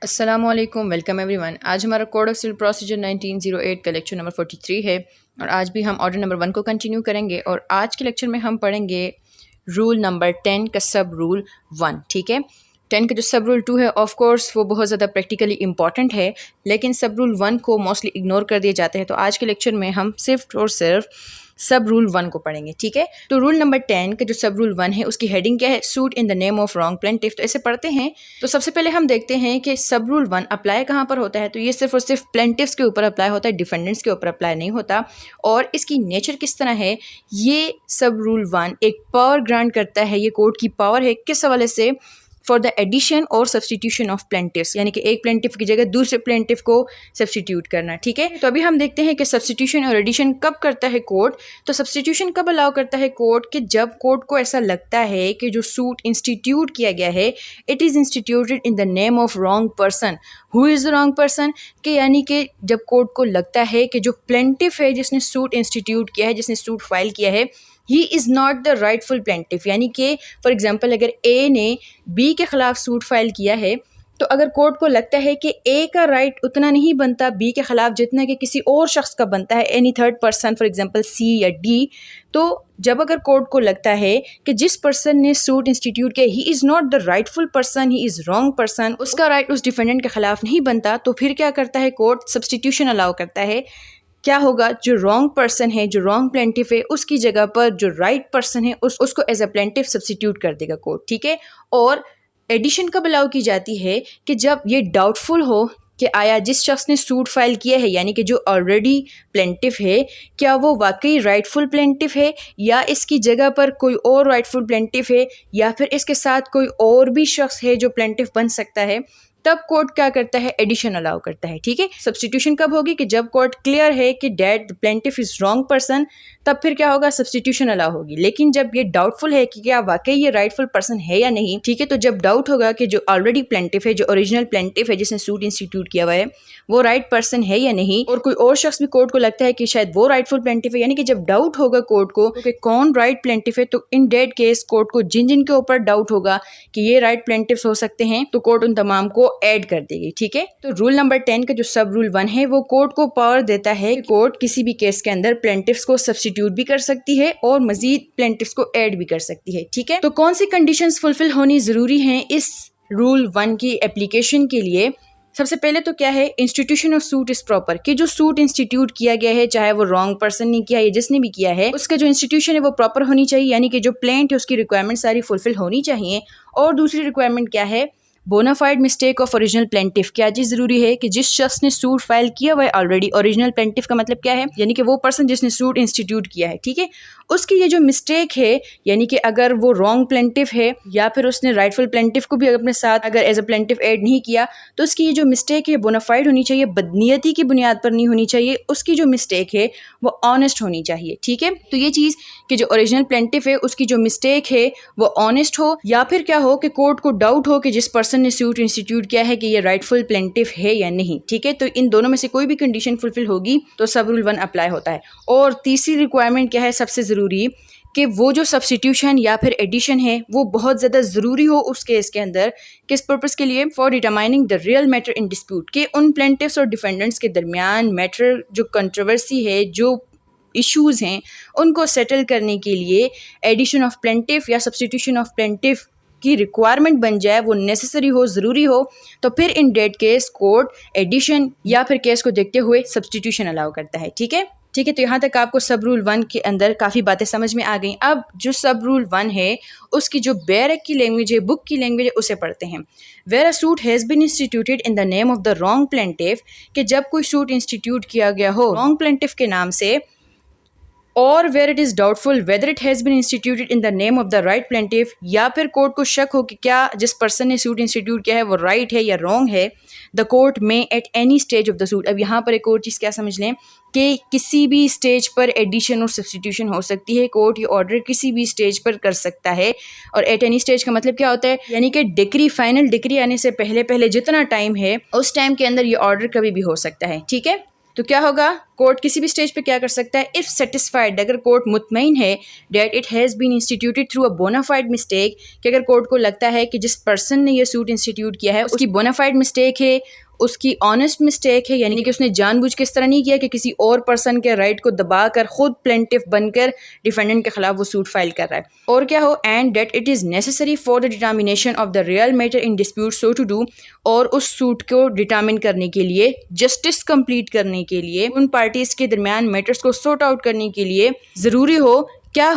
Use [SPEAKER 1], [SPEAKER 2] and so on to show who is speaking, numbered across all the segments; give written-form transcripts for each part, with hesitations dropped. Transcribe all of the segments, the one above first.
[SPEAKER 1] अस्सलामुअलैकुम, welcome everyone. आज हमारा कोड ऑफ सिविल प्रोसीजर 1908 का लेक्चर नंबर 43 है और आज भी हम ऑर्डर नंबर 1 को कंटिन्यू करेंगे और आज के लेक्चर में हम पढ़ेंगे रूल नंबर 10 का सब रूल 1। ठीक है, 10 का जो सब रूल 2 है ऑफ कोर्स वो बहुत ज़्यादा प्रैक्टिकली इंपॉर्टेंट है, लेकिन सब रूल 1 को मोस्टली इग्नोर कर दिए जाते हैं। तो आज के लेक्चर में हम सिर्फ और सिर्फ सब रूल 1 को पढ़ेंगे। ठीक है, तो रूल नंबर 10 का जो सब रूल 1 है उसकी हेडिंग क्या है? Suit in the name of wrong plaintiff. तो ऐसे पढ़ते हैं। तो सबसे पहले हम देखते हैं कि सब रूल 1 अप्लाई कहाँ पर होता है। तो ये सिर्फ और सिर्फ प्लेंटिफ्स के ऊपर अप्लाई होता है, डिफेंडेंट्स के ऊपर अप्लाई नहीं होता। और इसकी नेचर किस तरह है? ये सब रूल 1 एक पावर ग्रांट करता है, ये कोर्ट की पावर है। किस हवाले से? फॉर द एडिशन और सब्सटीट्यूशन ऑफ प्लेंटिफ्स, यानी कि एक प्लेंटिफ की जगह दूसरे प्लेंटिफ को सब्सटीट्यूट करना। ठीक है, तो अभी हम देखते हैं कि सब्सटीट्यूशन और एडिशन कब करता है कोर्ट। तो सब्सटीट्यूशन कब अलाउ करता है कोर्ट? कि जब कोर्ट को ऐसा लगता है कि जो सूट इंस्टीट्यूट किया गया है it is instituted in the name of wrong person. Who is the wrong person? कि यानी कि जब कोर्ट को लगता है कि जो प्लेंटिफ है जिसने सूट इंस्टीट्यूट किया है, जिसने सूट फाइल किया है, he is not the rightful plaintiff. यानी कि फॉर एग्जाम्पल अगर ए ने बी के ख़िलाफ़ सूट फाइल किया है तो अगर कोर्ट को लगता है कि ए का राइट उतना नहीं बनता बी के ख़िलाफ़ जितना कि किसी और शख्स का बनता है, any third person, for example C या डी, तो जब अगर कोर्ट को लगता है कि जिस पर्सन ने सूट इंस्टीट्यूट किया he is not the rightful person, he is wrong person, उसका राइट उस डिफेंडेंट के ख़िलाफ़ नहीं बनता, तो फिर क्या करता है कोर्ट? सब्सटीट्यूशन अलाउ करता है। क्या होगा? जो रॉन्ग पर्सन है, जो रॉन्ग प्लेंटिफ है, उसकी जगह पर जो राइट पर्सन है उसको एज अ प्लेंटिफ सब्सटीट्यूट कर देगा कोर्ट। ठीक है, और एडिशन कब अलाउ की जाती है? कि जब ये डाउटफुल हो कि आया जिस शख्स ने सूट फाइल किया है, यानी कि जो ऑलरेडी प्लेंटिफ है, क्या वो वाकई राइटफुल प्लेंटिफ है या इसकी जगह पर कोई और राइटफुल प्लेंटिफ है या फिर इसके साथ कोई और भी शख्स है जो प्लेंटिफ बन सकता है। तब कोर्ट क्या करता है? एडिशन अलाउ करता है। ठीक है, सब्सटीट्यूशन कब होगी? कि जब कोर्ट क्लियर है कि that the plaintiff is wrong person, तब फिर क्या होगा? सब्सटीट्यूशन अलाउ होगी। लेकिन जब ये डाउटफुल है कि क्या वाकई ये राइटफुल पर्सन है या नहीं, ठीक है, तो जब डाउट होगा कि जो ऑलरेडी प्लेंटिफ है, जो ओरिजिनल प्लेंटिफ है जिसने सूट इंस्टीट्यूट किया हुआ है, वो राइट पर्सन है या नहीं, और कोई और शख्स भी कोर्ट को लगता है कि शायद वो राइटफुल प्लेंटिफ है, यानी कि जब डाउट होगा कोर्ट को कि कौन राइट प्लेंटिफ है, तो इन डेट केस कोर्ट को जिन जिन के ऊपर डाउट होगा कि ये राइट प्लेंटिफ्स हो सकते हैं, तो कोर्ट उन तमाम को ऐड कर देगी। ठीक है, तो रूल नंबर 10 का जो सब रूल 1 है वो कोर्ट को पावर देता है कि कोर्ट किसी भी केस के अंदर प्लेंटिफ्स को सब्सटीट्यूट भी कर सकती है और मजीद प्लेंटिफ्स को ऐड भी कर सकती है। ठीक है, तो कौन सी कंडीशंस फुलफिल होनी जरूरी हैं इस रूल 1 की एप्लीकेशन के लिए? सबसे पहले तो क्या है? Institution of suit is proper, कि जो सूट इंस्टीट्यूट किया गया है, चाहे वो रॉन्ग पर्सन ने किया है या जिसने भी किया है, उसका जो इंस्टीट्यूशन है वो प्रॉपर होनी चाहिए, यानी कि जो प्लेंट है उसकी रिक्वायरमेंट सारी फुलफिल होनी चाहिए। और दूसरी रिक्वायरमेंट क्या है? Bona fide mistake of original plaintiff. क्या चीज जरूरी है? कि जिस शख्स ने सूट फाइल किया हुआ है ऑलरेडी, ओरिजिनल प्लेंटिफ का मतलब क्या है? यानी कि वो पर्सन जिसने सूट इंस्टीट्यूट किया है, ठीक है, उसकी ये जो मिस्टेक है, यानी कि अगर वो रॉन्ग प्लेंटिफ है या फिर उसने राइटफुल प्लेंटिफ को भी अपने साथ अगर एज अ प्लेंटिफ ऐड नहीं किया, तो उसकी ये जो मिस्टेक है बोनाफाइड होनी चाहिए, बदनीयती की बुनियाद पर नहीं होनी चाहिए। उसकी जो मिस्टेक है वो ऑनेस्ट होनी चाहिए। ठीक है, तो ये चीज़ कि जो ओरिजिनल प्लेंटिफ है उसकी जो मिस्टेक है वो ऑनेस्ट हो, या फिर क्या हो कि कोर्ट को डाउट हो कि जिस पर्सन ने सूट इंस्टीट्यूट किया है कि ये राइटफुल प्लेंटिफ है या नहीं। ठीक है, तो इन दोनों में से कोई भी कंडीशन फुलफिल होगी तो सब रूल 1 अप्लाई होता है। और तीसरी रिक्वायरमेंट क्या है सबसे ज़रूरी? कि वो जो सब्सटीट्यूशन या फिर एडिशन है वो बहुत ज़्यादा ज़रूरी हो उस केस के अंदर। किस पर्पज़ के लिए? For determining the real matter in dispute, के उन प्लेंटिफ्स और डिफेंडेंट्स के दरमियान मैटर जो कंट्रोवर्सी है, जो इश्यूज़ हैं, उनको सेटल करने के लिए एडिशन ऑफ प्लेंटिफ या सब्सटीट्यूशन ऑफ प्लेंटिफ की रिक्वायरमेंट बन जाए, वो नेसेसरी हो, ज़रूरी हो, तो फिर इन डेट केस कोर्ट एडिशन या फिर केस को देखते हुए सब्सटीट्यूशन अलाउ करता है। ठीक है, ठीक है, तो यहाँ तक आपको सब रूल 1 के अंदर काफ़ी बातें समझ में आ गई। अब जो सब रूल 1 है उसकी जो बैरक की लैंग्वेज है, बुक की लैंग्वेज है, उसे पढ़ते हैं। Where a suit has been instituted in the name of the wrong plaintiff, कि जब कोई सूट इंस्टीट्यूट किया गया हो रॉन्ग प्लेंटिफ के नाम से, और where it is doubtful whether it has been instituted in the name of the right plaintiff, या फिर कोर्ट को शक हो कि क्या जिस पर्सन ने सूट इंस्टीट्यूट किया है वो राइट है या रॉन्ग है, द कोर्ट में at any stage of the suit. अब यहाँ पर एक और चीज़ क्या समझ लें कि किसी भी स्टेज पर एडिशन और सब्सटीट्यूशन हो सकती है। कोर्ट ये ऑर्डर किसी भी स्टेज पर कर सकता है। और एट एनी स्टेज का मतलब क्या होता है? यानी कि डिक्री, फाइनल डिक्री आने से पहले पहले जितना टाइम है उस टाइम के अंदर ये ऑर्डर कभी भी हो सकता है। ठीक है, तो क्या होगा, कोर्ट किसी भी स्टेज पे क्या कर सकता है, इफ़ सेटिस्फाइड, अगर कोर्ट मुतमईन है that it has been instituted through a bona fide mistake, कि अगर कोर्ट को लगता है कि जिस पर्सन ने ये सूट इंस्टीट्यूट किया है उसकी बोनाफाइड मिस्टेक है, उसकी ऑनेस्ट मिस्टेक है, यानी कि उसने जानबूझ के इस तरह नहीं किया कि किसी और पर्सन के राइट को दबाकर खुद प्लेंटिफ बनकर डिफेंडेंट के खिलाफ वो सूट फाइल कर रहा है, और क्या हो, and that it is necessary for the determination of the real matter in dispute so to do, और उस सूट को डिटर्मिन करने के लिए, जस्टिस कंप्लीट करने के लिए, उन पार्टीज़ के दरमियान मैटर्स को सॉर्ट आउट करने के लिए ज़रूरी हो, क्या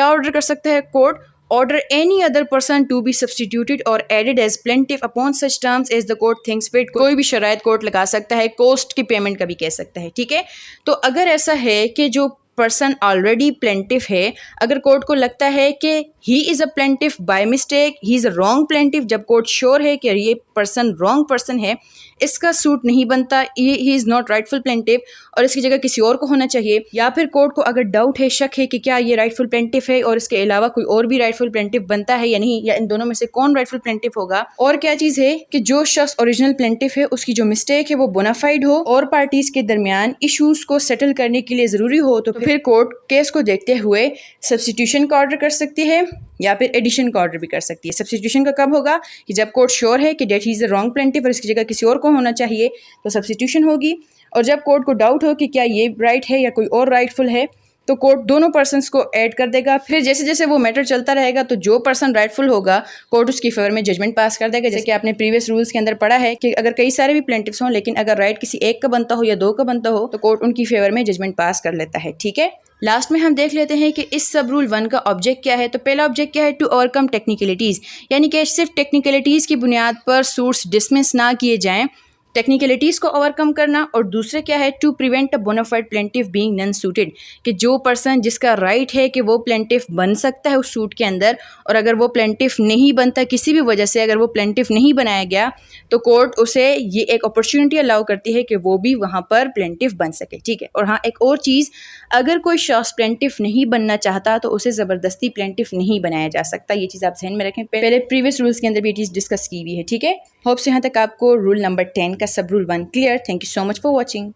[SPEAKER 1] ऑर्डर कर सकता है court, order any other person to be substituted or added as plaintiff upon such terms as the court thinks fit। कोई भी शराइत कोर्ट लगा सकता है, कोस्ट की पेमेंट का भी कह सकता है, ठीक है। तो अगर ऐसा है कि जो पर्सन ऑलरेडी प्लेंटिफ है, अगर कोर्ट को लगता है कि ही is a plaintiff by mistake, he is a wrong plaintiff, जब कोर्ट श्योर है कि ये पर्सन रॉन्ग पर्सन है, इसका सूट नहीं बनता, he is not rightful plaintiff और इसकी जगह किसी और को होना चाहिए, या फिर कोर्ट को अगर डाउट है, शक है कि क्या ये राइटफुल प्लेंटिफ है और इसके अलावा कोई और भी राइटफुल प्लेंटिफ बनता है या नहीं, या इन दोनों में से कौन राइटफुल प्लेंटिफ होगा, और क्या चीज़ है कि जो शख्स ओरिजिनल प्लेंटिफ है उसकी जो मिस्टेक है वो बोनाफाइड हो और पार्टीज के दरमियान इशूज को सेटल करने के लिए ज़रूरी हो, तो फिर कोर्ट केस को देखते हुए सब्स्टिट्यूशन का ऑर्डर कर सकती है या फिर एडिशन का ऑर्डर भी कर सकती है। सब्स्टिट्यूशन का कब होगा, कि जब कोर्ट श्योर है कि that he is a wrong plaintiff और इसकी जगह किसी और को होना चाहिए, तो सब्स्टिट्यूशन होगी, और जब कोर्ट को डाउट हो कि क्या ये राइट है या कोई और राइटफुल है, तो कोर्ट दोनों पर्सन्स को ऐड कर देगा। फिर जैसे जैसे वो मैटर चलता रहेगा तो जो पर्सन राइटफुल होगा कोर्ट उसकी फेवर में जजमेंट पास कर देगा। जैसे कि आपने प्रीवियस रूल्स के अंदर पढ़ा है कि अगर कई सारे भी प्लेंटिफ्स हों लेकिन अगर राइट किसी एक का बनता हो या दो का बनता हो तो कोर्ट उनकी फेवर में जजमेंट पास कर लेता है, ठीक है। लास्ट में हम देख लेते हैं कि इस सब रूल 1 का ऑब्जेक्ट क्या है। तो पहला ऑब्जेक्ट क्या है, टू ओवरकम टेक्निकलिटीज़, यानी कि सिर्फ टेक्निकलिटीज़ की बुनियाद पर सूट्स डिसमिस ना किए जाएँ, टेक्निकलिटीज़ को ओवरकम करना। और दूसरे क्या है, to prevent a bona fide plaintiff being non suited, कि जो पर्सन जिसका राइट है कि वो प्लेंटिफ बन सकता है उस सूट के अंदर, और अगर वो प्लेंटिफ नहीं बनता किसी भी वजह से, अगर वो प्लेंटिफ नहीं बनाया गया तो कोर्ट उसे ये एक अपॉर्चुनिटी अलाउ करती है कि वो भी वहाँ पर प्लेंटिफ बन सके, ठीक है। और हाँ, एक और चीज़, अगर कोई शख्स प्लेंटिफ नहीं बनना चाहता तो उसे ज़बरदस्ती प्लेंटिफ नहीं बनाया जा सकता। ये चीज़ आप ध्यान में रखें, पहले प्रीवियस रूल्स के अंदर भी ये चीज़ डिस्कस की हुई है, ठीक है। होप से यहाँ तक आपको रूल नंबर 10 का सब rule 1 clear. Thank you so much for watching.